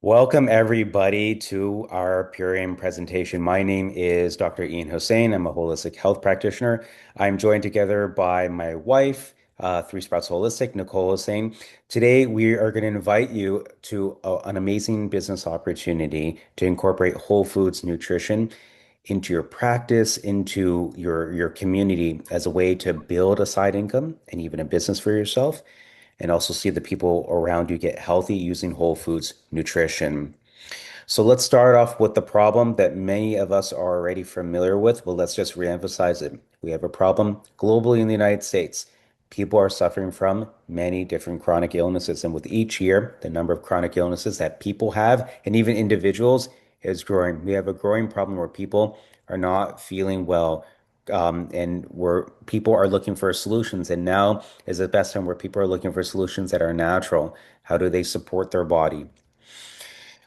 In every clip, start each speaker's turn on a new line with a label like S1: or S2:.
S1: Welcome, everybody, to our Purium presentation. My name is Dr. Ian Hussein. I'm a holistic health practitioner. I'm joined together by my wife, Three Sprouts Holistic, Nicole Hussein. Today, we are going to invite you to an amazing business opportunity to incorporate whole foods nutrition into your practice, into your community as a way to build a side income and even a business for yourself, and also see the people around you get healthy using whole foods nutrition. So let's start off with the problem that many of us are already familiar with. Well, let's just reemphasize it. We have a problem globally in the United States. People are suffering from many different chronic illnesses, and with each year, the number of chronic illnesses that people have, and even individuals, is growing. We have a growing problem where people are not feeling well, and where people are looking for solutions. And now is the best time where people are looking for solutions that are natural. How do they support their body?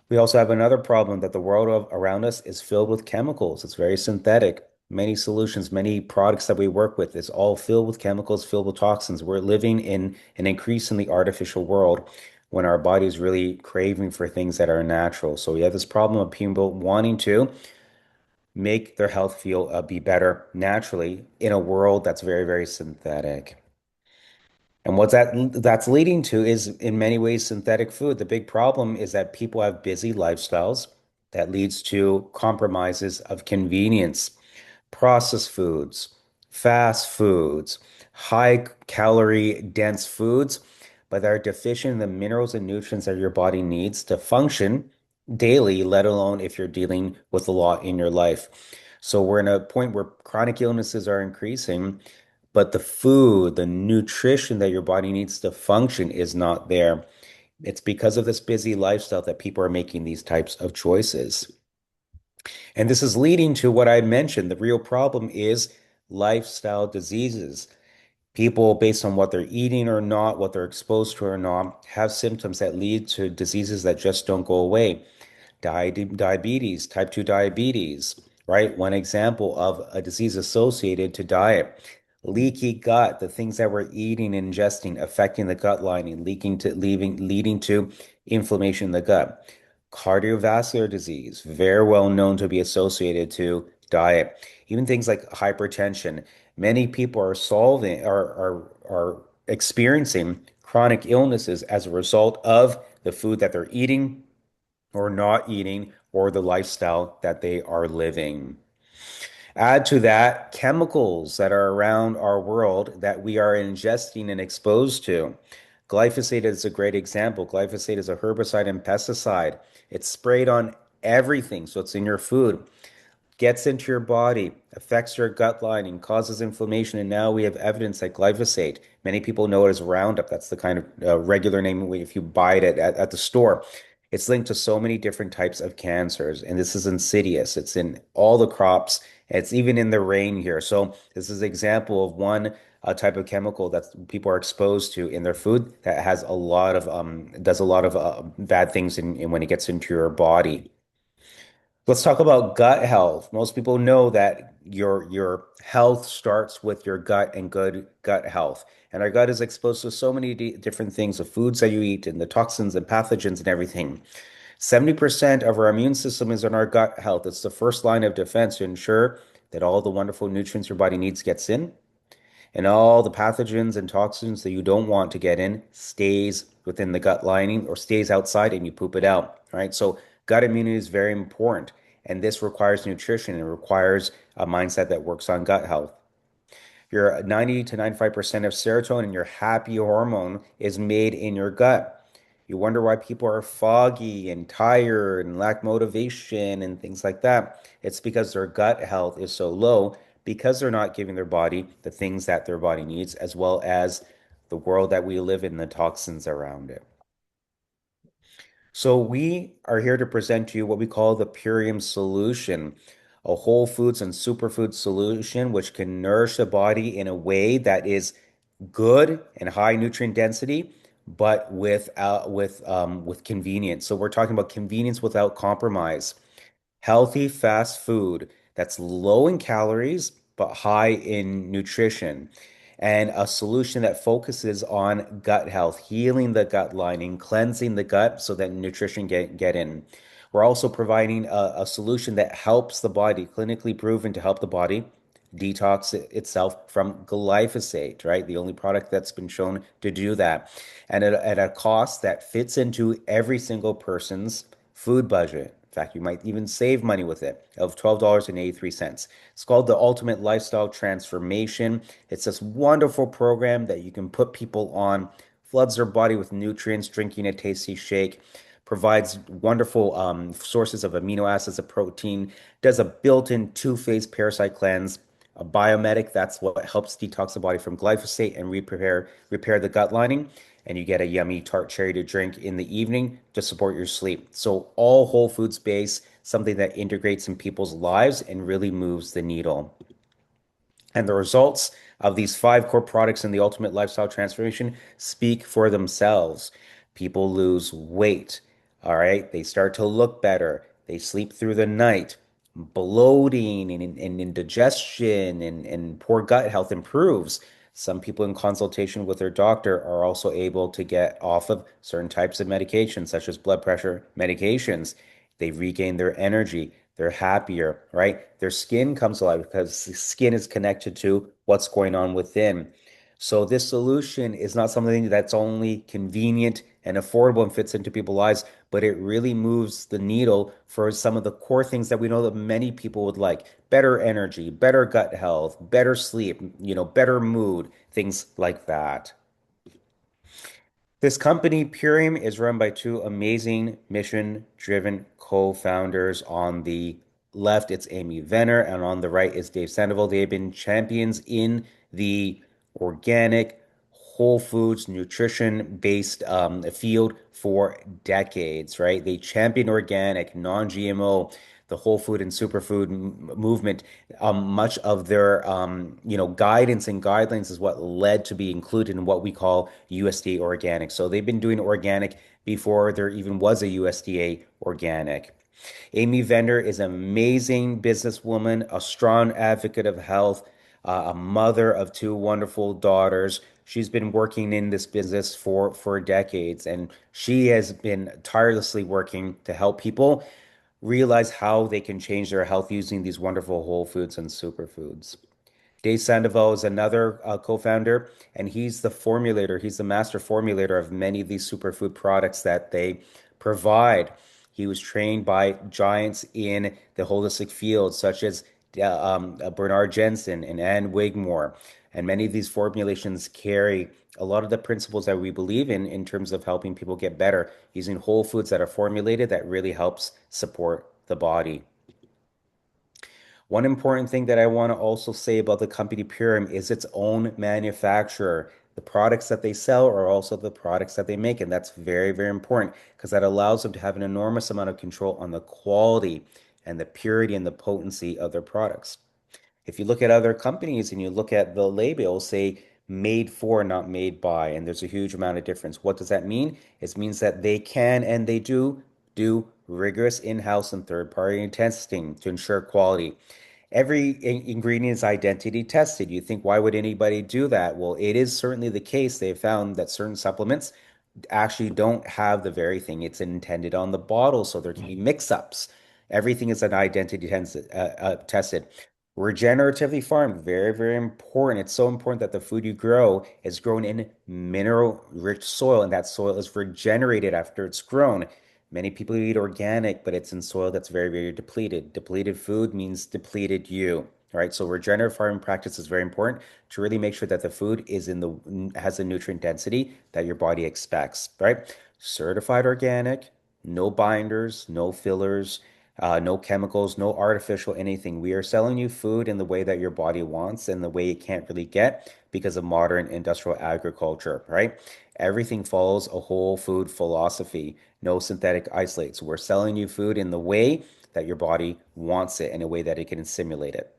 S1: We also have another problem that the around us is filled with chemicals. It's very synthetic. Many solutions, many products that we work with is all filled with chemicals, filled with toxins. We're living in an increasingly artificial world when our body is really craving for things that are natural. So we have this problem of people wanting to make their health feel be better naturally in a world that's very, very synthetic. And what that's leading to is in many ways synthetic food. The big problem is that people have busy lifestyles that leads to compromises of convenience, processed foods, fast foods, high calorie dense foods, but they are deficient in the minerals and nutrients that your body needs to function daily, let alone if you're dealing with a lot in your life. So we're in a point where chronic illnesses are increasing, but the food, the nutrition that your body needs to function is not there. It's because of this busy lifestyle that people are making these types of choices. And this is leading to what I mentioned. The real problem is lifestyle diseases. People, based on what they're eating or not, what they're exposed to or not, have symptoms that lead to diseases that just don't go away. Diabetes, type 2 diabetes, right? One example of a disease associated to diet. Leaky gut, the things that we're eating and ingesting affecting the gut lining, leading to inflammation in the gut. Cardiovascular disease, very well known to be associated to diet. Even things like hypertension. Many people are are experiencing chronic illnesses as a result of the food that they're eating or not eating or the lifestyle that they are living. Add to that chemicals that are around our world that we are ingesting and exposed to. Glyphosate is a great example. Glyphosate is a herbicide and pesticide. It's sprayed on everything, so it's in your food, gets into your body, affects your gut lining, causes inflammation, and now we have evidence that glyphosate, many people know it as Roundup. That's the kind of regular name if you buy it at the store. It's linked to so many different types of cancers, and this is insidious. It's in all the crops. It's even in the rain here. So this is an example of one type of chemical that people are exposed to in their food that has a lot of does a lot of bad things when it gets into your body. Let's talk about gut health. Most people know that your health starts with your gut and good gut health. And our gut is exposed to so many different things, the foods that you eat and the toxins and pathogens and everything. 70% of our immune system is in our gut health. It's the first line of defense to ensure that all the wonderful nutrients your body needs gets in and all the pathogens and toxins that you don't want to get in stays within the gut lining or stays outside and you poop it out. All right. So gut immunity is very important. And this requires nutrition. It requires a mindset that works on gut health. Your 90 to 95% of serotonin, your happy hormone, is made in your gut. You wonder why people are foggy and tired and lack motivation and things like that. It's because their gut health is so low because they're not giving their body the things that their body needs, as well as the world that we live in, the toxins around it. So we are here to present to you what we call the Purium solution, a whole foods and superfood solution which can nourish the body in a way that is good and high nutrient density, but with convenience. So we're talking about convenience without compromise. Healthy fast food that's low in calories but high in nutrition. and a solution that focuses on gut health, healing the gut lining, cleansing the gut so that nutrition get in. We're also providing a solution that helps the body, clinically proven to help the body detox itself from glyphosate, right? The only product that's been shown to do that. And at a cost that fits into every single person's food budget. In fact, you might even save money with it of $12.83. It's called the Ultimate Lifestyle Transformation. It's this wonderful program that you can put people on, floods their body with nutrients, drinking a tasty shake, provides wonderful sources of amino acids, of protein, does a built-in two-phase parasite cleanse, a biomedic, that's what helps detox the body from glyphosate and repair the gut lining. And you get a yummy tart cherry to drink in the evening to support your sleep. So all whole foods based, something that integrates in people's lives and really moves the needle. And the results of these five core products in the Ultimate Lifestyle Transformation speak for themselves. People lose weight. All right. They start to look better. They sleep through the night. Bloating and indigestion and poor gut health improves. Some people in consultation with their doctor are also able to get off of certain types of medications, such as blood pressure medications. They regain their energy. They're happier, right? Their skin comes alive because the skin is connected to what's going on within. So this solution is not something that's only convenient and affordable and fits into people's lives, but it really moves the needle for some of the core things that we know that many people would like. Better energy, better gut health, better sleep, better mood, things like that. This company, Purium, is run by two amazing mission-driven co-founders. On the left, it's Amy Venner, and on the right is Dave Sandoval. They have been champions in the organic, whole foods, nutrition-based field for decades, right? They champion organic, non-GMO, the whole food and superfood movement. Much of their guidance and guidelines is what led to be included in what we call USDA organic. So they've been doing organic before there even was a USDA organic. Amy Vender is an amazing businesswoman, a strong advocate of health, a mother of two wonderful daughters. She's been working in this business for decades, and she has been tirelessly working to help people realize how they can change their health using these wonderful whole foods and superfoods. Dave Sandoval is another co-founder, and he's the formulator. He's the master formulator of many of these superfood products that they provide. He was trained by giants in the holistic field, such as Bernard Jensen and Ann Wigmore. And many of these formulations carry a lot of the principles that we believe in terms of helping people get better using whole foods that are formulated that really helps support the body. One important thing that I want to also say about the company Purium is its own manufacturer. The products that they sell are also the products that they make, and that's very, very important because that allows them to have an enormous amount of control on the quality and the purity and the potency of their products. If you look at other companies and you look at the label, it'll say made for, not made by, and there's a huge amount of difference. What does that mean? It means that they can and they do rigorous in-house and third-party testing to ensure quality. Every ingredient is identity tested. You think, why would anybody do that? Well, it is certainly the case. They found that certain supplements actually don't have the very thing it's intended on the bottle, so there can be mix-ups. Everything is an tested. Regeneratively farmed, very, very important. It's so important that the food you grow is grown in mineral-rich soil, and that soil is regenerated after it's grown. Many people eat organic, but it's in soil that's very, very depleted. Depleted food means depleted you. All right, so regenerative farming practice is very important to really make sure that the food is in the has the nutrient density that your body expects, right? Certified organic, no binders, no fillers, no chemicals, no artificial anything. We are selling you food in the way that your body wants and the way it can't really get because of modern industrial agriculture, right? Everything follows a whole food philosophy, no synthetic isolates. We're selling you food in the way that your body wants it, in a way that it can simulate it,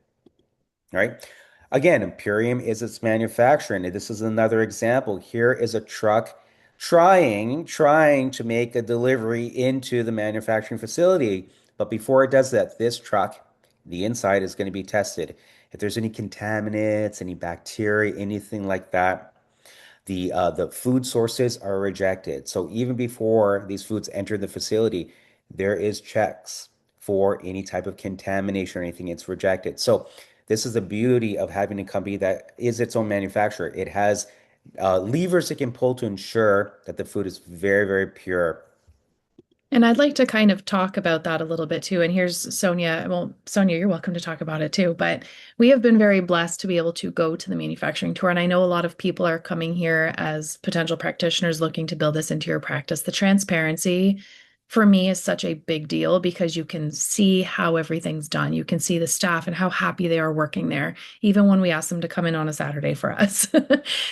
S1: right? Again, Imperium is its manufacturing. This is another example. Here is a truck trying to make a delivery into the manufacturing facility. But before it does that, this truck, the inside is going to be tested. if there's any contaminants, any bacteria, anything like that, the food sources are rejected. So even before these foods enter the facility, there is checks for any type of contamination or anything. It's rejected. So this is the beauty of having a company that is its own manufacturer. It has levers it can pull to ensure that the food is very, very pure.
S2: And I'd like to kind of talk about that a little bit too. And here's Sonia. Well, Sonia, you're welcome to talk about it too. But we have been very blessed to be able to go to the manufacturing tour. And I know a lot of people are coming here as potential practitioners looking to build this into your practice. The transparency for me is such a big deal because you can see how everything's done. You can see the staff and how happy they are working there, even when we ask them to come in on a Saturday for us.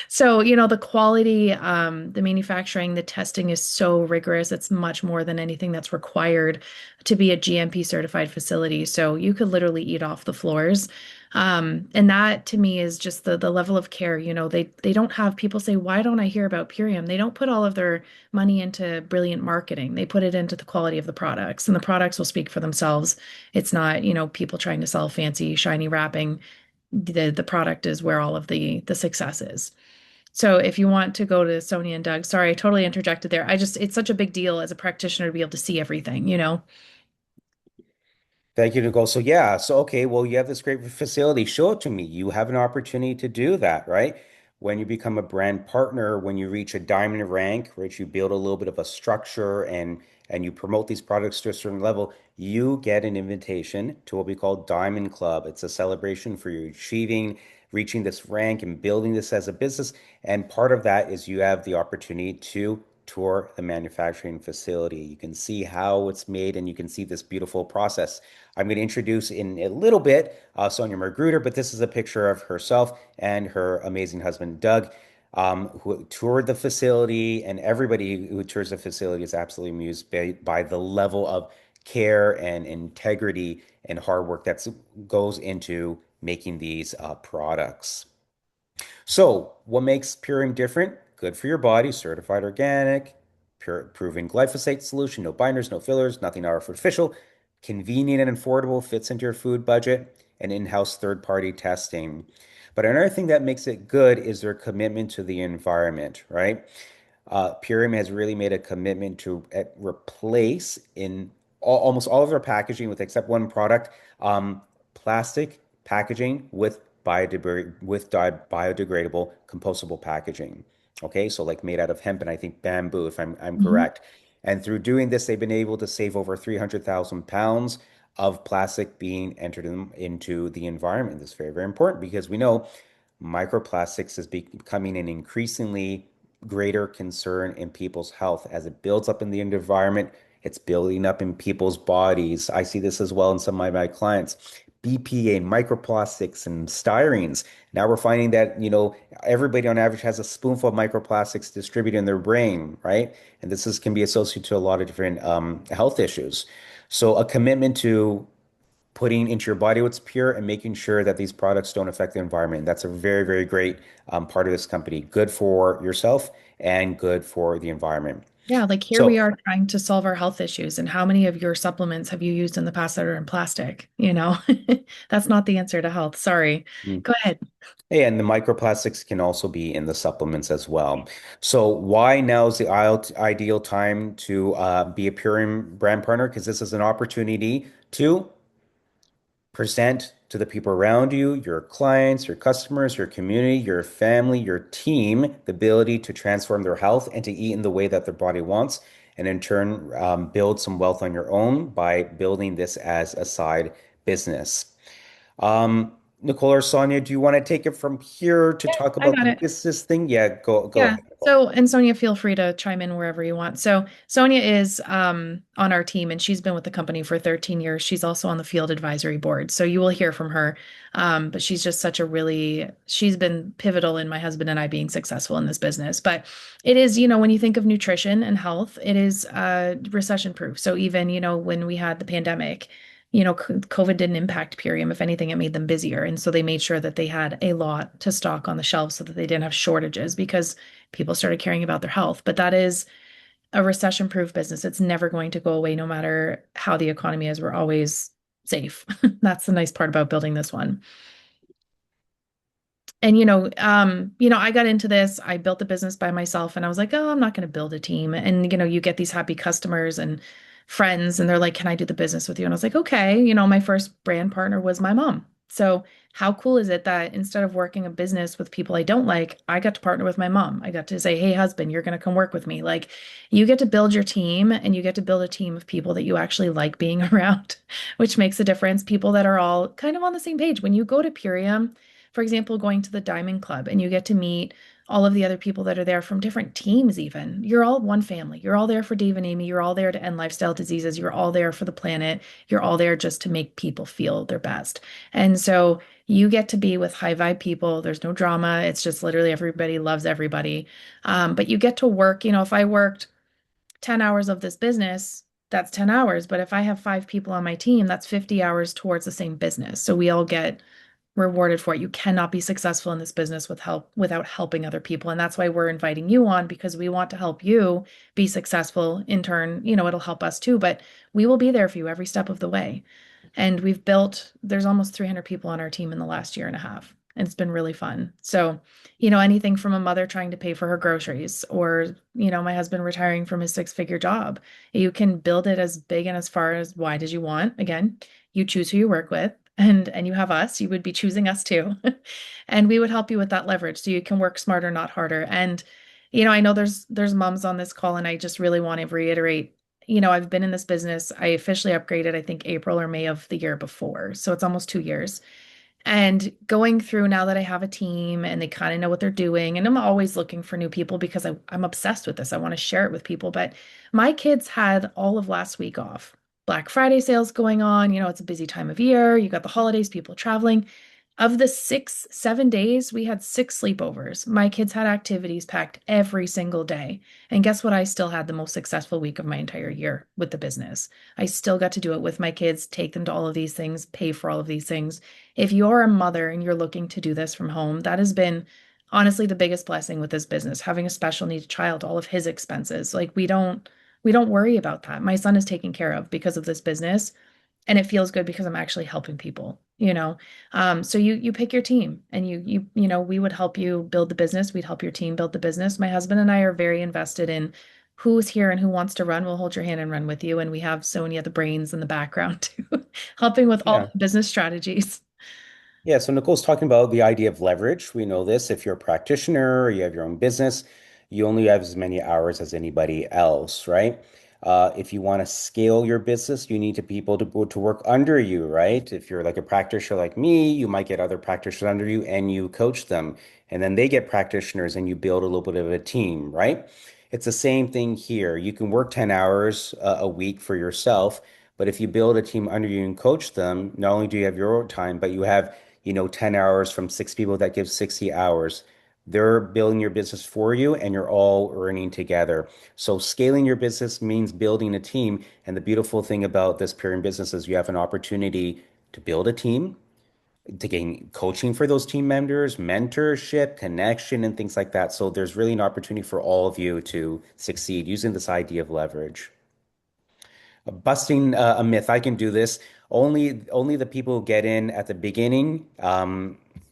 S2: So, the quality, the manufacturing, the testing is so rigorous. It's much more than anything that's required to be a GMP certified facility. So you could literally eat off the floors. And that to me is just the level of care. They don't have people say, why don't I hear about Purium? They don't put all of their money into brilliant marketing. They put it into the quality of the products, and the products will speak for themselves. It's not, people trying to sell fancy, shiny wrapping. The product is where all of the success is. So if you want to go to Sonia and Doug, sorry, I totally interjected there. It's such a big deal as a practitioner to be able to see everything.
S1: Thank you, Nicole. So yeah, so okay, well, you have this great facility. Show it to me. You have an opportunity to do that, right? When you become a brand partner, when you reach a diamond rank, right, you build a little bit of a structure and you promote these products to a certain level, you get an invitation to what we call Diamond Club. It's a celebration for you achieving, reaching this rank and building this as a business. And part of that is you have the opportunity to tour the manufacturing facility. You can see how it's made and you can see this beautiful process. I'm going to introduce in a little bit Sonia Magruder, but this is a picture of herself and her amazing husband, Doug, who toured the facility. And everybody who tours the facility is absolutely amused by the level of care and integrity and hard work that goes into making these products. So, what makes Purium different? Good for your body, certified organic, pure, proven glyphosate solution, no binders, no fillers, nothing artificial, convenient and affordable, fits into your food budget, and in-house third-party testing. But another thing that makes it good is their commitment to the environment, right? Purium has really made a commitment to replace in almost all of their packaging, with except one product, plastic packaging with biodegradable, compostable packaging. Okay, so like made out of hemp and I think bamboo, if I'm
S2: Mhm.
S1: correct. And through doing this, they've been able to save over 300,000 pounds of plastic being entered into the environment. This is very, very important because we know microplastics is becoming an increasingly greater concern in people's health as it builds up in the environment. It's building up in people's bodies. I see this as well in some of my clients. BPA, microplastics, and styrenes. Now we're finding that, everybody on average has a spoonful of microplastics distributed in their brain, right? And can be associated to a lot of different health issues. So a commitment to putting into your body what's pure and making sure that these products don't affect the environment. That's a very, very great part of this company. Good for yourself and good for the environment.
S2: Yeah, like here we
S1: So,
S2: are trying to solve our health issues. And how many of your supplements have you used in the past that are in plastic? That's not the answer to health. Sorry.
S1: mm,
S2: Go ahead.
S1: and the microplastics can also be in the supplements as well. So, why now is the ideal time to be a Purium brand partner? Because this is an opportunity to present to the people around you, your clients, your customers, your community, your family, your team, the ability to transform their health and to eat in the way that their body wants, and in turn, build some wealth on your own by building this as a side business. Nicole or Sonia, do you want to take it from here to talk
S2: I
S1: about
S2: got
S1: the
S2: it.
S1: business thing? Yeah, go
S2: Yeah.
S1: ahead, Nicole.
S2: So, and Sonia, feel free to chime in wherever you want. So, Sonia is on our team and she's been with the company for 13 years. She's also on the field advisory board. So, you will hear from her. But she's just she's been pivotal in my husband and I being successful in this business. But it is, when you think of nutrition and health, it is recession proof. So, even, when we had the pandemic, COVID didn't impact Purium. If anything, it made them busier. And so they made sure that they had a lot to stock on the shelves so that they didn't have shortages because people started caring about their health. But that is a recession-proof business. It's never going to go away no matter how the economy is. We're always safe. That's the nice part about building this one. And I got into this, I built the business by myself and I was like, oh, I'm not going to build a team. And you get these happy customers and friends and they're like, can I do the business with you? And I was like, okay, my first brand partner was my mom. So how cool is it that instead of working a business with people I don't like, I got to partner with my mom. I got to say, hey, husband, you're going to come work with me. Like you get to build your team and you get to build a team of people that you actually like being around, which makes a difference. People that are all kind of on the same page. When you go to Purium, for example, going to the Diamond Club and you get to meet all of the other people that are there from different teams, even. You're all one family. You're all there for Dave and Amy. You're all there to end lifestyle diseases. You're all there for the planet. You're all there just to make people feel their best. And so you get to be with high vibe people. There's no drama. It's just literally everybody loves everybody. But you get to work, if I worked 10 hours of this business, that's 10 hours. But if I have five people on my team, that's 50 hours towards the same business. So we all get rewarded for it. You cannot be successful in this business without helping other people. And that's why we're inviting you on because we want to help you be successful. In turn, it'll help us too, but we will be there for you every step of the way. And there's almost 300 people on our team in the last year and a half. And it's been really fun. So, anything from a mother trying to pay for her groceries or, my husband retiring from his six-figure job, you can build it as big and as far as wide as you want. Again, you choose who you work with and you have us, you would be choosing us too. And we would help you with that leverage so you can work smarter, not harder. And, I know there's moms on this call, and I just really want to reiterate, I've been in this business. I officially upgraded, I think, April or May of the year before. So it's almost 2 years. And going through now that I have a team and they kind of know what they're doing, and I'm always looking for new people because I'm obsessed with this. I want to share it with people. But my kids had all of last week off. Black Friday sales going on. It's a busy time of year. You got the holidays, people traveling. Of the 7 days, we had six sleepovers. My kids had activities packed every single day. And guess what? I still had the most successful week of my entire year with the business. I still got to do it with my kids, take them to all of these things, pay for all of these things. If you're a mother and you're looking to do this from home, that has been honestly the biggest blessing with this business, having a special needs child, all of his expenses. Like we don't worry about that. My son is taken care of because of this business, and it feels good because I'm actually helping people. So you pick your team, and we would help you build the business. We'd help your team build the business. My husband and I are very invested in who's here and who wants to run. We'll hold your hand and run with you. And we have Sonia, the brains in the background too, helping with all
S1: Yeah.
S2: the business strategies.
S1: Yeah, so Nicole's talking about the idea of leverage. We know this. If you're a practitioner or you have your own business, you only have as many hours as anybody else, right? If you want to scale your business, you need to people to go to work under you, right? If you're like a practitioner like me, you might get other practitioners under you and you coach them, and then they get practitioners and you build a little bit of a team, right? It's the same thing here. You can work 10 hours a week for yourself, but if you build a team under you and coach them, not only do you have your own time, but you have 10 hours from six people that gives 60 hours. They're building your business for you and you're all earning together. So scaling your business means building a team. And the beautiful thing about this Purion business is you have an opportunity to build a team, to gain coaching for those team members, mentorship, connection, and things like that. So there's really an opportunity for all of you to succeed using this idea of leverage. Busting a myth. I can do this. Only the people who get in at the beginning.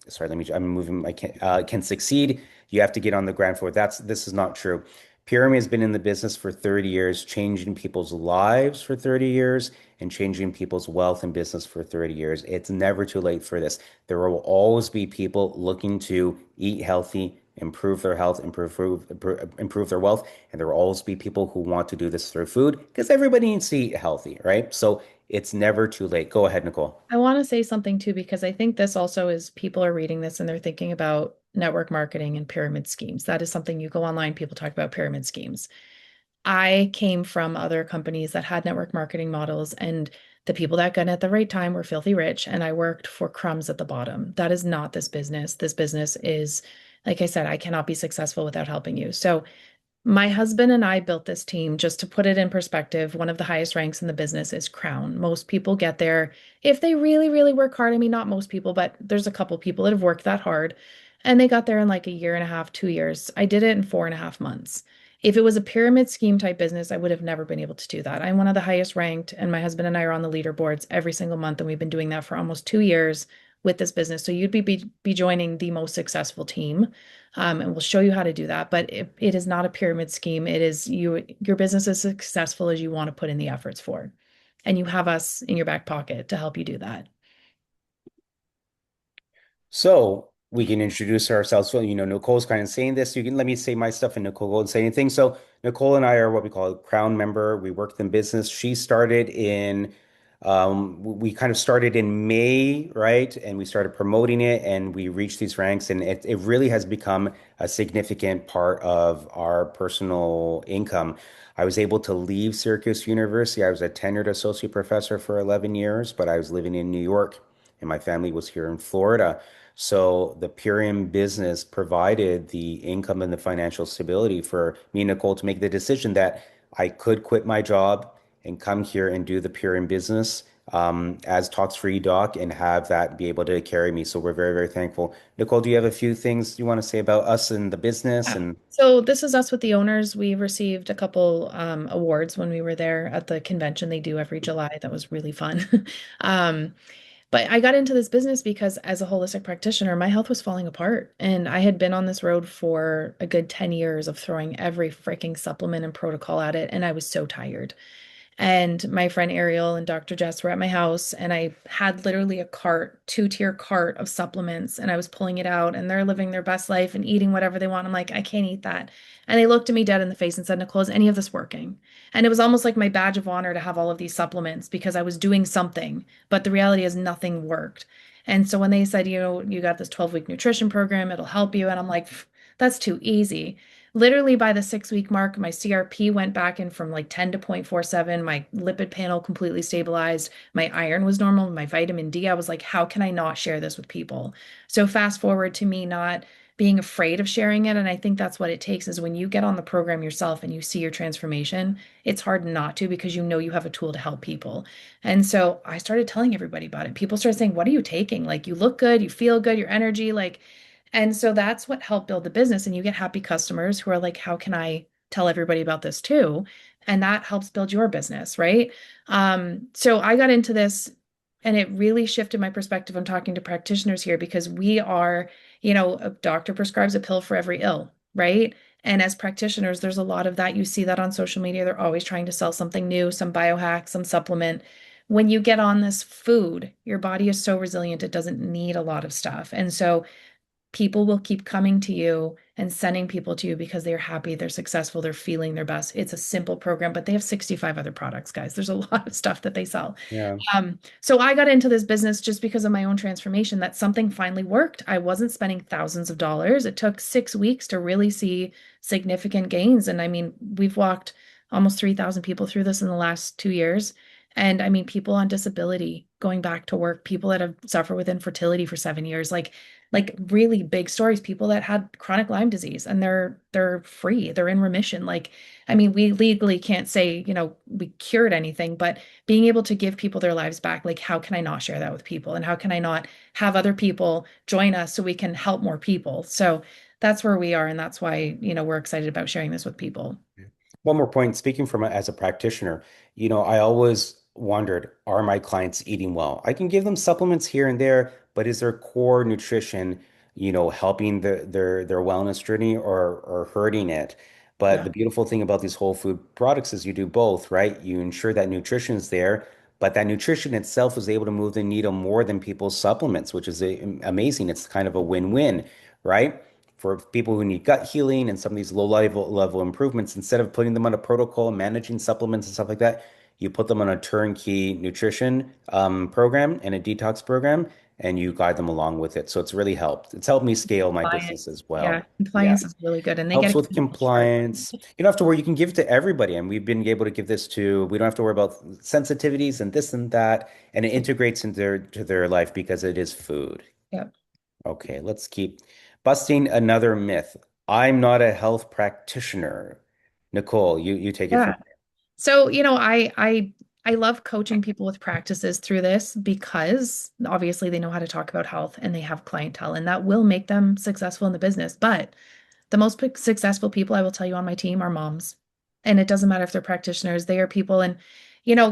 S1: Sorry, let me. I'm moving. I can succeed. You have to get on the ground floor. This is not true. Pyramid has been in the business for 30 years, changing people's lives for 30 years, and changing people's wealth and business for 30 years. It's never too late for this. There will always be people looking to eat healthy, improve their health, improve their wealth, and there will always be people who want to do this through food because everybody needs to eat healthy, right? So it's never too late. Go ahead, Nicole.
S2: I want to say something too, because I think this also is people are reading this and they're thinking about network marketing and pyramid schemes. That is something you go online, people talk about pyramid schemes. I came from other companies that had network marketing models, and the people that got in at the right time were filthy rich, and I worked for crumbs at the bottom. That is not this business. This business is, like I said, I cannot be successful without helping you. So my husband and I built this team. Just to put it in perspective, one of the highest ranks in the business is crown. Most people get there if they really, really work hard. I mean, not most people, but there's a couple people that have worked that hard and they got there in like a year and a half, 2 years. I did it in 4.5 months. If it was a pyramid scheme type business, I would have never been able to do that. I'm one of the highest ranked, and my husband and I are on the leaderboards every single month, and we've been doing that for almost 2 years with this business. So you'd be joining the most successful team. And we'll show you how to do that. But it is not a pyramid scheme. It is your business is successful as you want to put in the efforts for. And you have us in your back pocket to help you do that.
S1: So we can introduce ourselves. So, Nicole's kind of saying this. You can let me say my stuff and Nicole won't say anything. So Nicole and I are what we call a crown member. We worked in business. She started in, we kind of started in May, right? And we started promoting it and we reached these ranks and it really has become a significant part of our personal income. I was able to leave Syracuse University. I was a tenured associate professor for 11 years, but I was living in New York and my family was here in Florida. So the Purium business provided the income and the financial stability for me and Nicole to make the decision that I could quit my job and come here and do the Purium business as tox-free doc and have that be able to carry me. So we're very, very thankful. Nicole, do you have a few things you want to say about us and the business?
S2: Yeah.
S1: And
S2: So this is us with the owners. We received a couple awards when we were there at the convention they do every July. That was really fun. Um, but I got into this business because as a holistic practitioner, my health was falling apart. And I had been on this road for a good 10 years of throwing every freaking supplement and protocol at it. And I was so tired. And my friend Ariel and Dr. Jess were at my house, and I had literally a cart, two-tier cart of supplements, and I was pulling it out, and they're living their best life and eating whatever they want. I'm like, I can't eat that. And they looked at me dead in the face and said, Nicole, is any of this working? And it was almost like my badge of honor to have all of these supplements because I was doing something, but the reality is nothing worked. And so when they said, you got this 12-week nutrition program, it'll help you. And I'm like, that's too easy. Literally by the 6 week mark, my CRP went back in from like 10 to 0.47. My lipid panel completely stabilized. My iron was normal. My vitamin D, I was like, how can I not share this with people? So fast forward to me not being afraid of sharing it. And I think that's what it takes is when you get on the program yourself and you see your transformation, it's hard not to because you know you have a tool to help people. And so I started telling everybody about it. People started saying, what are you taking? Like you look good, you feel good, your energy, like and so that's what helped build the business. And you get happy customers who are like, how can I tell everybody about this too? And that helps build your business, right? So I got into this and it really shifted my perspective. I'm talking to practitioners here because we are, a doctor prescribes a pill for every ill, right? And as practitioners, there's a lot of that. You see that on social media. They're always trying to sell something new, some biohack, some supplement. When you get on this food, your body is so resilient, it doesn't need a lot of stuff. And so people will keep coming to you and sending people to you because they're happy, they're successful, they're feeling their best. It's a simple program, but they have 65 other products, guys. There's a lot of stuff that they sell.
S1: yeah.
S2: So I got into this business just because of my own transformation, that something finally worked. I wasn't spending thousands of dollars. It took 6 weeks to really see significant gains. And I mean, we've walked almost 3,000 people through this in the last 2 years. And I mean, people on disability going back to work, people that have suffered with infertility for 7 years, like really big stories, people that had chronic Lyme disease and they're free, they're in remission. Like, I mean, we legally can't say, we cured anything, but being able to give people their lives back, like how can I not share that with people? And how can I not have other people join us so we can help more people? So that's where we are. And that's why, we're excited about sharing this with people.
S1: One more point, speaking from as a practitioner, I always wondered, are my clients eating well? I can give them supplements here and there, but is their core nutrition, helping their wellness journey or hurting it? But
S2: Yeah.
S1: the beautiful thing about these whole food products is you do both, right? You ensure that nutrition is there, but that nutrition itself is able to move the needle more than people's supplements, which is amazing. It's kind of a win-win, right? For people who need gut healing and some of these low level improvements, instead of putting them on a protocol, managing supplements and stuff like that, you put them on a turnkey nutrition program and a detox program, and you guide them along with it. So it's really helped. It's helped me scale my business
S2: Compliance.
S1: as
S2: Yeah,
S1: well. Yeah.
S2: compliance is really good. And they
S1: Helps
S2: get
S1: with
S2: a short.
S1: compliance. You don't have to worry. You can give it to everybody. And we've been able to give this to, we don't have to worry about sensitivities and this and that. And it integrates into their life because it is food.
S2: Yeah.
S1: Okay, let's keep busting another myth. I'm not a health practitioner. Nicole, you take it
S2: Yeah.
S1: from there.
S2: So, I love coaching people with practices through this because obviously they know how to talk about health and they have clientele and that will make them successful in the business. But the most successful people I will tell you on my team are moms. And it doesn't matter if they're practitioners, they are people. And,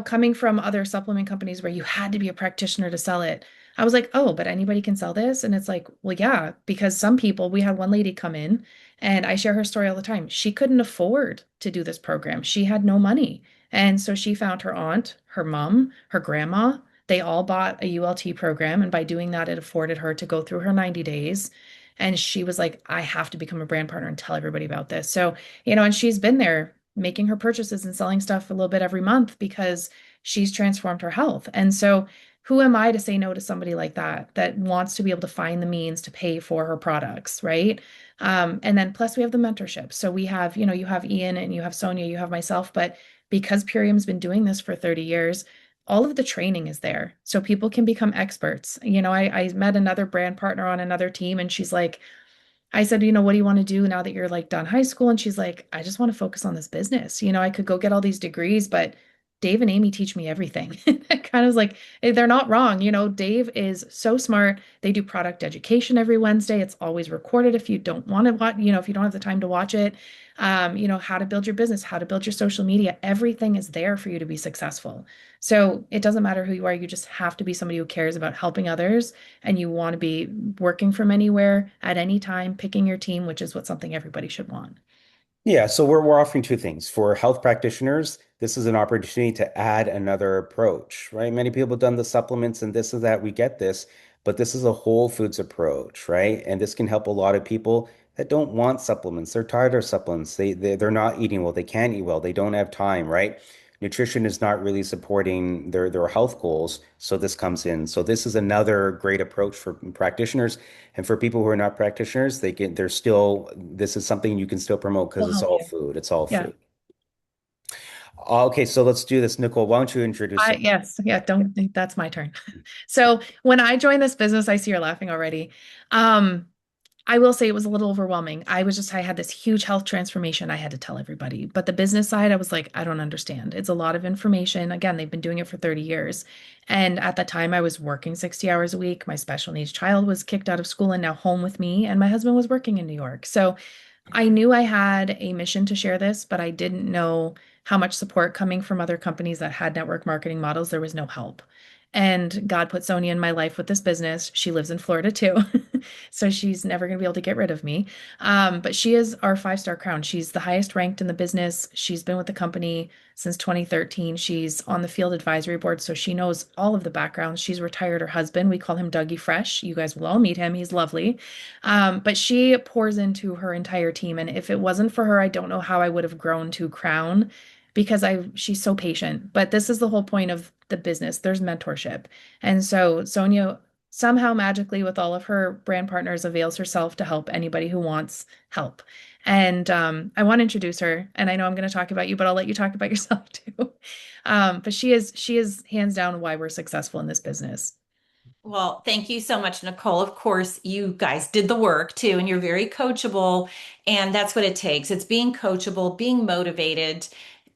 S2: coming from other supplement companies where you had to be a practitioner to sell it, I was like, oh, but anybody can sell this? And it's like, well, yeah, because some people, we had one lady come in and I share her story all the time. She couldn't afford to do this program. She had no money. And so she found her aunt, her mom, her grandma. They all bought a ULT program. And by doing that, it afforded her to go through her 90 days. And she was like, I have to become a brand partner and tell everybody about this. So, and she's been there making her purchases and selling stuff a little bit every month because she's transformed her health. And so, who am I to say no to somebody like that that wants to be able to find the means to pay for her products, right? And then plus we have the mentorship. So we have, you have Ian and you have Sonia, you have myself, but because Purium's been doing this for 30 years, all of the training is there. So people can become experts. I met another brand partner on another team and she's like, I said, what do you want to do now that you're like done high school? And she's like, I just want to focus on this business. I could go get all these degrees, but Dave and Amy teach me everything. It kind of was like, they're not wrong. Dave is so smart. They do product education every Wednesday. It's always recorded if you don't want to watch, if you don't have the time to watch it. How to build your business, how to build your social media. Everything is there for you to be successful. So it doesn't matter who you are. You just have to be somebody who cares about helping others and you want to be working from anywhere at any time, picking your team, which is what something everybody should want.
S1: Yeah, so we're offering two things. For health practitioners, this is an opportunity to add another approach, right? Many people have done the supplements and this and that. We get this, but this is a whole foods approach, right? And this can help a lot of people that don't want supplements. They're tired of supplements. They're not eating well. They can't eat well. They don't have time, right? Nutrition is not really supporting their health goals, so this comes in. So this is another great approach for practitioners. And for people who are not practitioners, they're still, this is something you can still promote because
S2: We'll
S1: it's
S2: help
S1: all
S2: you.
S1: food. It's all
S2: Yeah.
S1: food. Okay, so let's do this. Nicole, why don't you introduce
S2: I
S1: it?
S2: yes, yeah, don't think that's my turn. So when I joined this business, I see you're laughing already. Um, I will say it was a little overwhelming. I had this huge health transformation I had to tell everybody. But the business side, I was like, I don't understand. It's a lot of information. Again, they've been doing it for 30 years. And at the time, I was working 60 hours a week. My special needs child was kicked out of school and now home with me, and my husband was working in New York. So I knew I had a mission to share this, but I didn't know how much support coming from other companies that had network marketing models. There was no help. And God put Sonia in my life with this business. She lives in Florida too. So she's never going to be able to get rid of me. But she is our 5-star crown. She's the highest ranked in the business. She's been with the company since 2013. She's on the field advisory board, so she knows all of the backgrounds. She's retired her husband. We call him Dougie Fresh. You guys will all meet him. He's lovely. But she pours into her entire team. And if it wasn't for her, I don't know how I would have grown to Crown because she's so patient. But this is the whole point of the business. There's mentorship. And so Sonia somehow magically with all of her brand partners avails herself to help anybody who wants help. And I want to introduce her. And I know I'm going to talk about you, but I'll let you talk about yourself too. But she is hands down why we're successful in this business.
S3: Well, thank you so much, Nicole. Of course, you guys did the work too, and you're very coachable. And that's what it takes. It's being coachable, being motivated,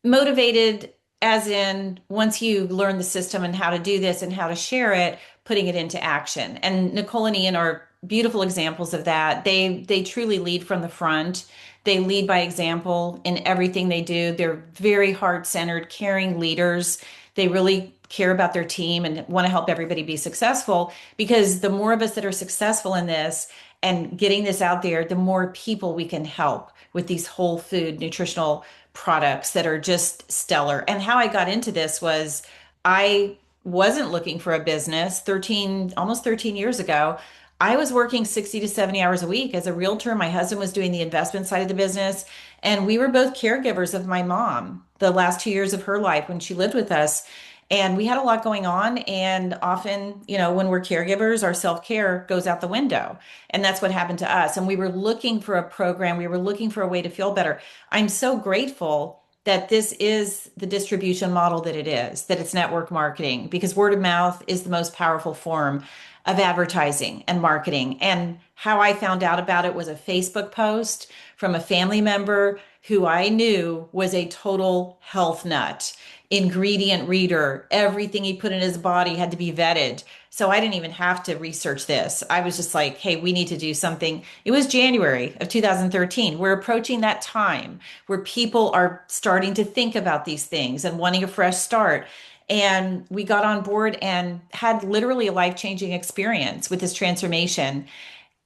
S3: motivated as in once you learn the system and how to do this and how to share it, putting it into action. And Nicole and Ian are beautiful examples of that. They truly lead from the front. They lead by example in everything they do. They're very heart-centered, caring leaders. They really care about their team and want to help everybody be successful because the more of us that are successful in this and getting this out there, the more people we can help with these whole food nutritional products that are just stellar. And how I got into this was I wasn't looking for a business 13, almost 13 years ago. I was working 60 to 70 hours a week as a realtor. My husband was doing the investment side of the business, and we were both caregivers of my mom the last 2 years of her life when she lived with us. And we had a lot going on. And often, when we're caregivers, our self care goes out the window. And that's what happened to us. And we were looking for a program, we were looking for a way to feel better. I'm so grateful that this is the distribution model that it is, that it's network marketing, because word of mouth is the most powerful form of advertising and marketing. And how I found out about it was a Facebook post from a family member who I knew was a total health nut, ingredient reader. Everything he put in his body had to be vetted. So I didn't even have to research this. I was just like, hey, we need to do something. It was January of 2013. We're approaching that time where people are starting to think about these things and wanting a fresh start. And we got on board and had literally a life-changing experience with this transformation.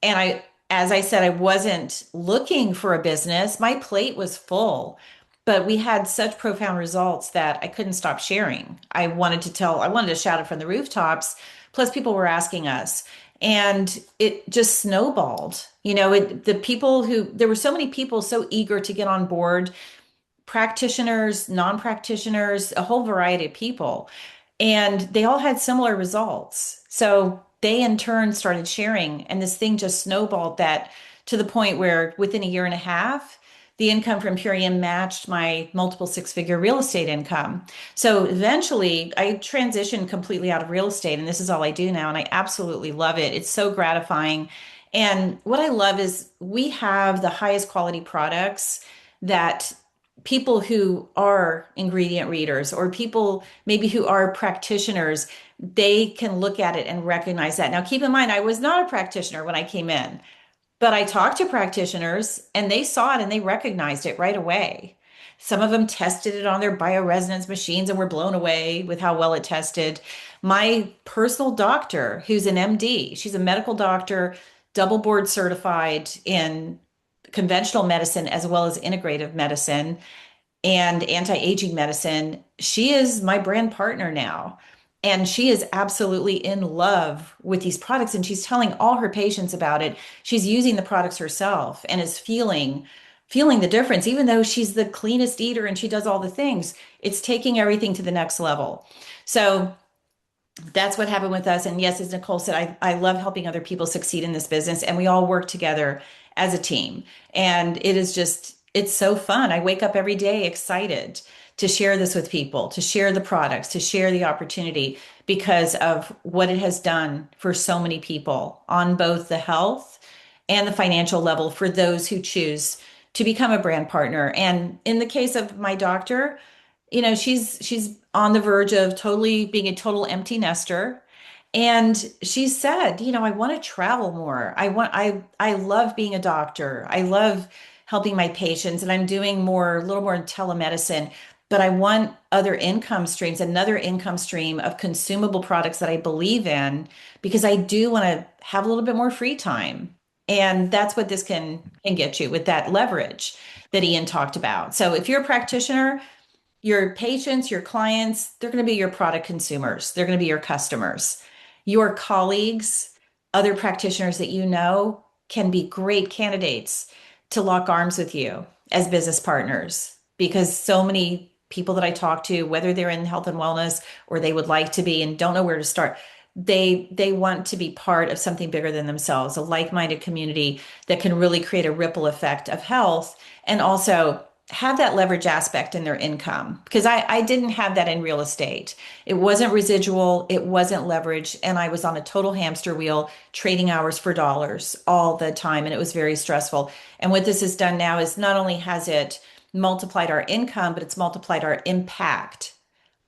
S3: And as I said, I wasn't looking for a business. My plate was full, but we had such profound results that I couldn't stop sharing. I wanted to shout it from the rooftops. Plus, people were asking us, and it just snowballed. There were so many people so eager to get on board, practitioners, non-practitioners, a whole variety of people. And they all had similar results. So they in turn started sharing, and this thing just snowballed that to the point where within a year and a half, the income from Purium matched my multiple six-figure real estate income. So eventually, I transitioned completely out of real estate, and this is all I do now, and I absolutely love it. It's so gratifying. And what I love is we have the highest quality products that people who are ingredient readers or people maybe who are practitioners, they can look at it and recognize that. Now, keep in mind, I was not a practitioner when I came in, but I talked to practitioners and they saw it and they recognized it right away. Some of them tested it on their bioresonance machines and were blown away with how well it tested. My personal doctor, who's an MD, she's a medical doctor, double board certified in conventional medicine as well as integrative medicine and anti-aging medicine. She is my brand partner now. And she is absolutely in love with these products. And she's telling all her patients about it. She's using the products herself and is feeling the difference, even though she's the cleanest eater and she does all the things. It's taking everything to the next level. So that's what happened with us. And yes, as Nicole said, I love helping other people succeed in this business. And we all work together as a team. And it's so fun. I wake up every day excited to share this with people, to share the products, to share the opportunity because of what it has done for so many people on both the health and the financial level for those who choose to become a brand partner. And in the case of my doctor, she's on the verge of totally being a total empty nester. And she said, I want to travel more. I love being a doctor. I love helping my patients and I'm doing a little more in telemedicine, but I want other income streams, another income stream of consumable products that I believe in because I do want to have a little bit more free time. And that's what this can get you with that leverage that Ian talked about. So if you're a practitioner, your patients, your clients, they're going to be your product consumers. They're going to be your customers. Your colleagues, other practitioners that you know can be great candidates to lock arms with you as business partners because so many people that I talk to, whether they're in health and wellness or they would like to be and don't know where to start, they want to be part of something bigger than themselves, a like-minded community that can really create a ripple effect of health and also have that leverage aspect in their income because I didn't have that in real estate. It wasn't residual, it wasn't leverage, and I was on a total hamster wheel trading hours for dollars all the time, and it was very stressful. And what this has done now is not only has it multiplied our income, but it's multiplied our impact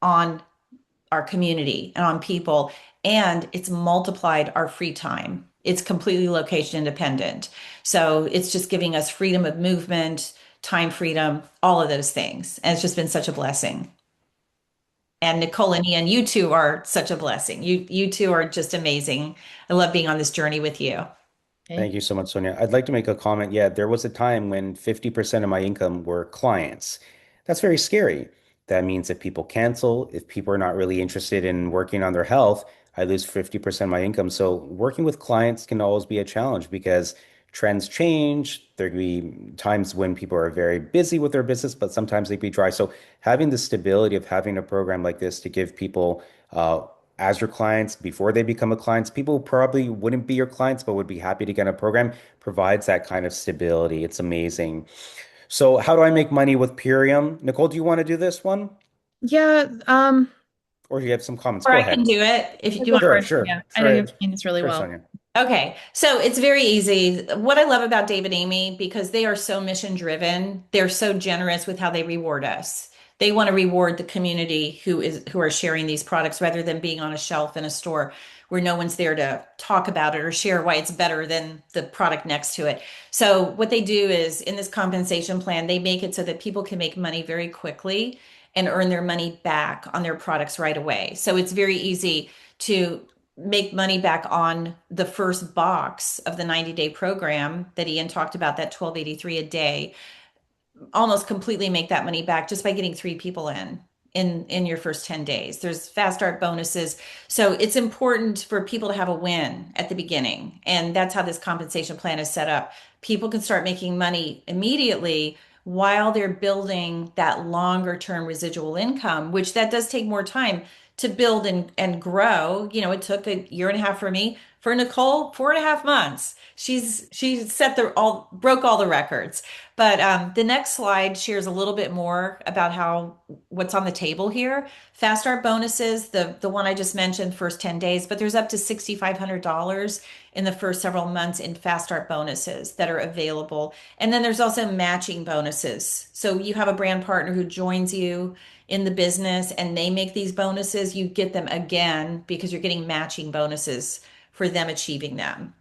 S3: on our community and on people, and it's multiplied our free time. It's completely location independent. So it's just giving us freedom of movement, time freedom, all of those things. And it's just been such a blessing. And Nicole and Ian, you two are such a blessing. You two are just amazing. I love being on this journey with you.
S2: Okay.
S1: Thank you so much, Sonia. I'd like to make a comment. Yeah, there was a time when 50% of my income were clients. That's very scary. That means if people cancel, if people are not really interested in working on their health, I lose 50% of my income. So working with clients can always be a challenge because trends change. There can be times when people are very busy with their business, but sometimes they can be dry. So having the stability of having a program like this to give people as your clients before they become a clients, people who probably wouldn't be your clients but would be happy to get a program provides that kind of stability. It's amazing. So how do I make money with Purium? Nicole, do you want to do this one?
S2: Yeah,
S1: Or do you have some comments?
S3: Or
S1: Go
S3: I can
S1: ahead.
S3: do it if you
S2: we'll
S3: do
S2: go
S3: want.
S1: Sure,
S2: first.
S1: sure.
S2: Yeah, I know you
S1: Sure.
S2: explained this really
S1: Sure,
S2: well.
S1: Sonia.
S3: Okay, so it's very easy. What I love about Dave and Amy, because they are so mission driven, they're so generous with how they reward us. They want to reward the community who are sharing these products rather than being on a shelf in a store where no one's there to talk about it or share why it's better than the product next to it. So what they do is in this compensation plan, they make it so that people can make money very quickly and earn their money back on their products right away. So it's very easy to make money back on the first box of the 90-day program that Ian talked about, that 1283 a day, almost completely make that money back just by getting three people in your first 10 days. There's fast start bonuses. So it's important for people to have a win at the beginning. And that's how this compensation plan is set up. People can start making money immediately while they're building that longer term residual income, which that does take more time to build and grow. You know, it took a year and a half for me. For Nicole, 4.5 months. She set the all broke all the records. But the next slide shares a little bit more about how what's on the table here. Fast start bonuses, the one I just mentioned, first 10 days, but there's up to $6,500 in the first several months in fast start bonuses that are available. And then there's also matching bonuses. So you have a brand partner who joins you in the business and they make these bonuses, you get them again because you're getting matching bonuses for them achieving them.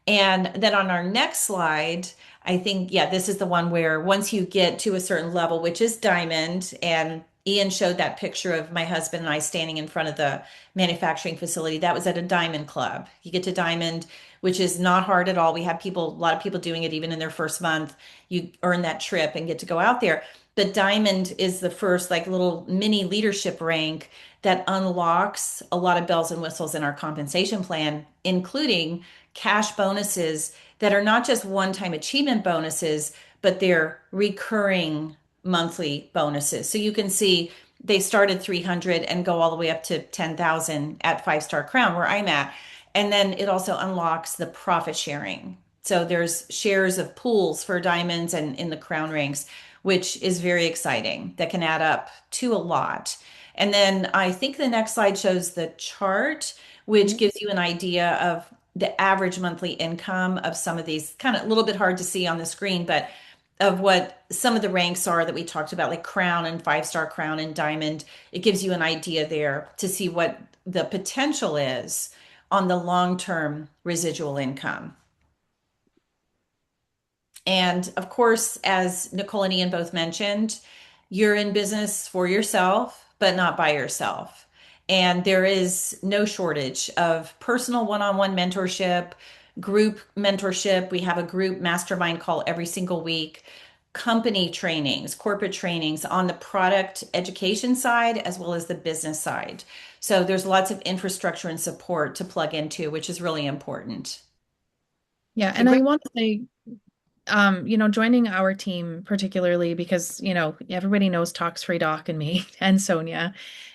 S3: And then on our next slide, I think, yeah, this is the one where once you get to a certain level, which is diamond, and Ian showed that picture of my husband and I standing in front of the manufacturing facility. That was at a diamond club. You get to diamond, which is not hard at all. We have people, a lot of people doing it even in their first month. You earn that trip and get to go out there. The diamond is the first like little mini leadership rank that unlocks a lot of bells and whistles in our compensation plan, including cash bonuses that are not just one-time achievement bonuses, but they're recurring monthly bonuses. So you can see they started 300 and go all the way up to 10,000 at Five Star Crown where I'm at. And then it also unlocks the profit sharing. So there's shares of pools for diamonds and in the crown ranks, which is very exciting. That can add up to a lot. And then I think the next slide shows the chart, which gives you an idea of the average monthly income of some of these, kind of a little bit hard to see on the screen, but of what some of the ranks are that we talked about, like crown and Five Star Crown and diamond. It gives you an idea there to see what the potential is on the long-term residual income. And of course, as Nicole and Ian both mentioned, you're in business for yourself, but not by yourself. And there is no shortage of personal one-on-one mentorship, group mentorship. We have a group mastermind call every single week, company trainings, corporate trainings on the product education side as well as the business side. So there's lots of infrastructure and support to plug into, which is really important.
S2: Yeah,
S1: A
S2: and I
S1: great
S2: want to say, joining our team particularly because, everybody knows Talks Free Doc and me and Sonia.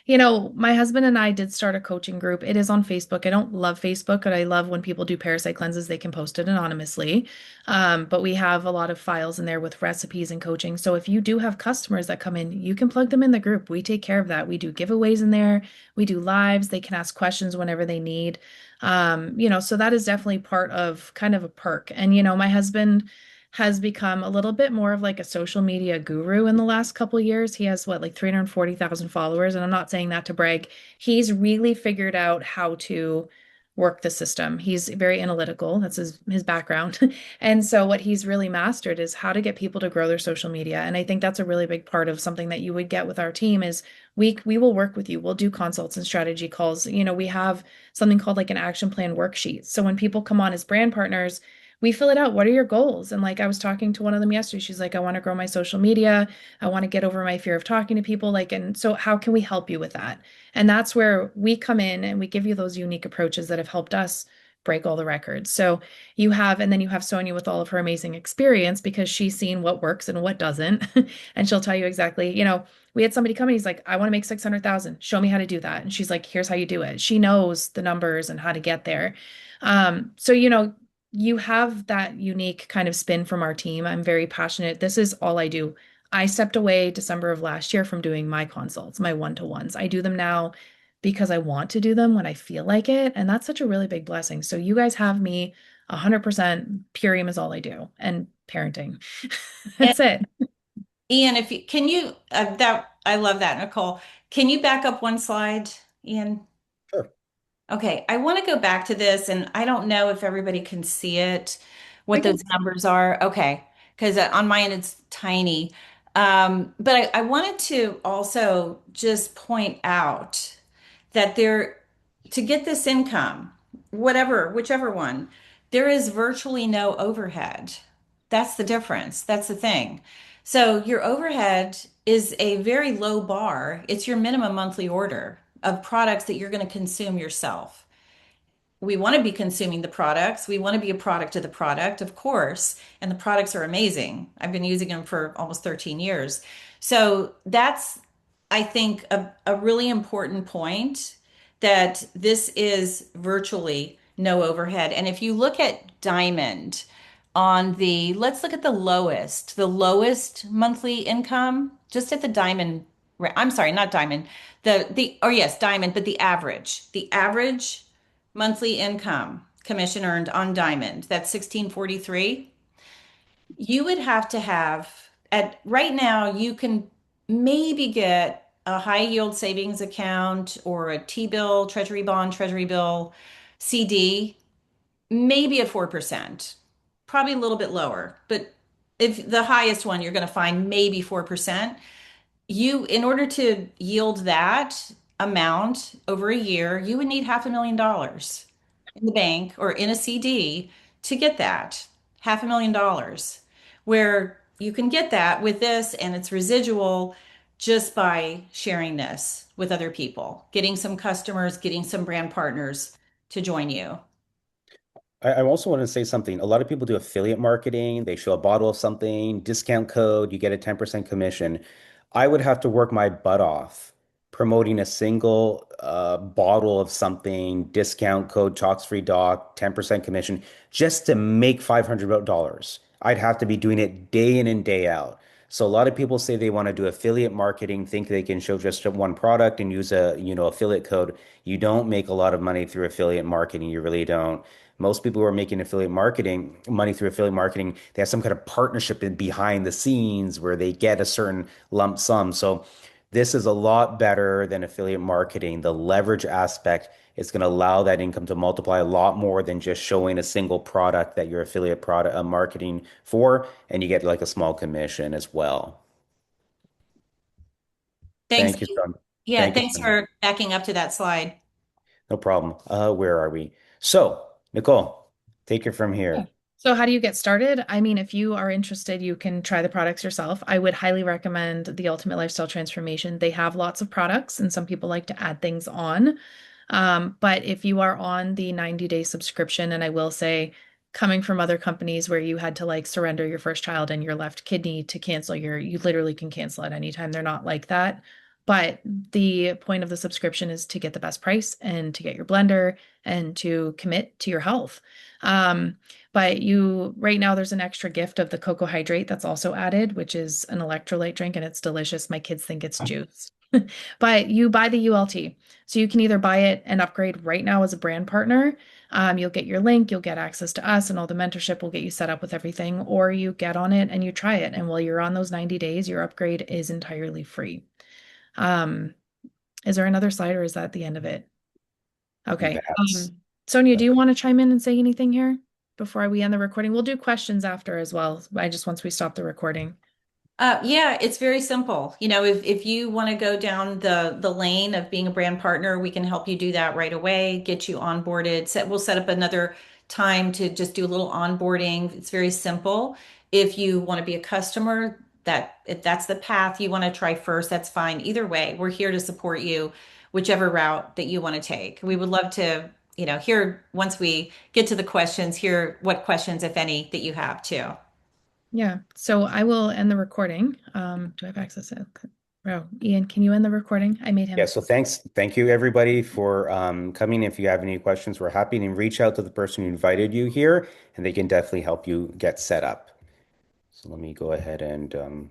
S2: My husband and I did start a coaching group. It is on Facebook. I don't love Facebook, but I love when people do parasite cleanses, they can post it anonymously. But we have a lot of files in there with recipes and coaching. So if you do have customers that come in, you can plug them in the group. We take care of that. We do giveaways in there. We do lives. They can ask questions whenever they need. So that is definitely part of kind of a perk. And, my husband has become a little bit more of like a social media guru in the last couple years. He has what, like 340,000 followers, and I'm not saying that to brag. He's really figured out how to work the system. He's very analytical. That's his background. And so what he's really mastered is how to get people to grow their social media. And I think that's a really big part of something that you would get with our team is we will work with you. We'll do consults and strategy calls. We have something called like an action plan worksheet. So when people come on as brand partners, we fill it out. What are your goals? And like I was talking to one of them yesterday, she's like, I want to grow my social media. I want to get over my fear of talking to people. Like, and so how can we help you with that? And that's where we come in and we give you those unique approaches that have helped us break all the records. So and then you have Sonia with all of her amazing experience because she's seen what works and what doesn't. And she'll tell you exactly, we had somebody come in, he's like, I want to make 600,000. Show me how to do that. And she's like, here's how you do it. She knows the numbers and how to get there. So, you have that unique kind of spin from our team. I'm very passionate. This is all I do. I stepped away December of last year from doing my consults, my one-to-ones. I do them now because I want to do them when I feel like it. And that's such a really big blessing. So you guys have me 100%. Purium is all I do and parenting.
S3: And
S2: That's it.
S3: Ian, if you can you that I love that, Nicole. Can you back up one slide, Ian?
S1: Sure.
S3: Okay, I want to go back to this, and I don't know if everybody can see it,
S2: I
S3: what
S2: can,
S3: those numbers are. Okay, because on my end it's tiny. But I wanted to also just point out that to get this income, whichever one, there is virtually no overhead. That's the difference. That's the thing. So your overhead is a very low bar. It's your minimum monthly order of products that you're going to consume yourself. We want to be consuming the products. We want to be a product of the product, of course. And the products are amazing. I've been using them for almost 13 years. So that's, I think, a really important point that this is virtually no overhead. And if you look at Diamond let's look at the lowest monthly income, just at the Diamond, I'm sorry, not Diamond, or yes, Diamond, but the average monthly income commission earned on Diamond, that's 1643. You would have to have at right now you can maybe get a high yield savings account or a T-bill, treasury bond, treasury bill, CD, maybe at 4%. Probably a little bit lower, but if the highest one you're going to find maybe 4%. In order to yield that amount over a year, you would need $500,000 in the bank or in a CD to get that $500,000, where you can get that with this and it's residual just by sharing this with other people, getting some customers, getting some brand partners to join you.
S1: I also want to say something. A lot of people do affiliate marketing. They show a bottle of something, discount code, you get a 10% commission. I would have to work my butt off promoting a single bottle of something, discount code, talks free doc, 10% commission, just to make $500. I'd have to be doing it day in and day out. So a lot of people say they want to do affiliate marketing, think they can show just one product and use a, affiliate code. You don't make a lot of money through affiliate marketing. You really don't. Most people who are making affiliate marketing money through affiliate marketing, they have some kind of partnership in behind the scenes where they get a certain lump sum. So this is a lot better than affiliate marketing. The leverage aspect is going to allow that income to multiply a lot more than just showing a single product that you're affiliate product marketing for, and you get like a small commission as well.
S3: Thanks.
S1: Thank you, Son.
S3: Yeah,
S1: Thank you,
S3: thanks
S1: Sonia.
S3: for backing up to that slide.
S1: No problem. Where are we? So, Nicole, take it from
S2: Yeah.
S1: here.
S2: So how do you get started? I mean, if you are interested, you can try the products yourself. I would highly recommend the Ultimate Lifestyle Transformation. They have lots of products, and some people like to add things on. But if you are on the 90-day subscription, and I will say, coming from other companies where you had to like surrender your first child and your left kidney to cancel you literally can cancel at any time. They're not like that. But the point of the subscription is to get the best price and to get your blender and to commit to your health. Um, but right now there's an extra gift of the cocoa hydrate that's also added, which is an electrolyte drink and it's delicious. My kids think it's juice. But you buy the ULT. So you can either buy it and upgrade right now as a brand partner. You'll get your link, you'll get access to us, and all the mentorship will get you set up with everything, or you get on it and you try it. And while you're on those 90 days, your upgrade is entirely free. Um, is there another slide or is that the end of it? Okay.
S1: That's
S2: Sonia, do you want to chime in and say anything here before we end the recording? We'll do questions after as well. I just once we stop the recording.
S3: Yeah, it's very simple. If you want to go down the lane of being a brand partner, we can help you do that right away, get you onboarded. We'll set up another time to just do a little onboarding. It's very simple. If you want to be a customer, if that's the path you want to try first, that's fine. Either way, we're here to support you, whichever route that you want to take. We would love to, hear once we get to the questions, hear what questions, if any, that you have too.
S2: Yeah. So I will end the recording. Do I have access to Oh, Ian, can you end the recording? I made
S1: Yeah,
S2: him.
S1: so thank you everybody for coming. If you have any questions, we're happy to reach out to the person who invited you here, and they can definitely help you get set up. So let me go ahead and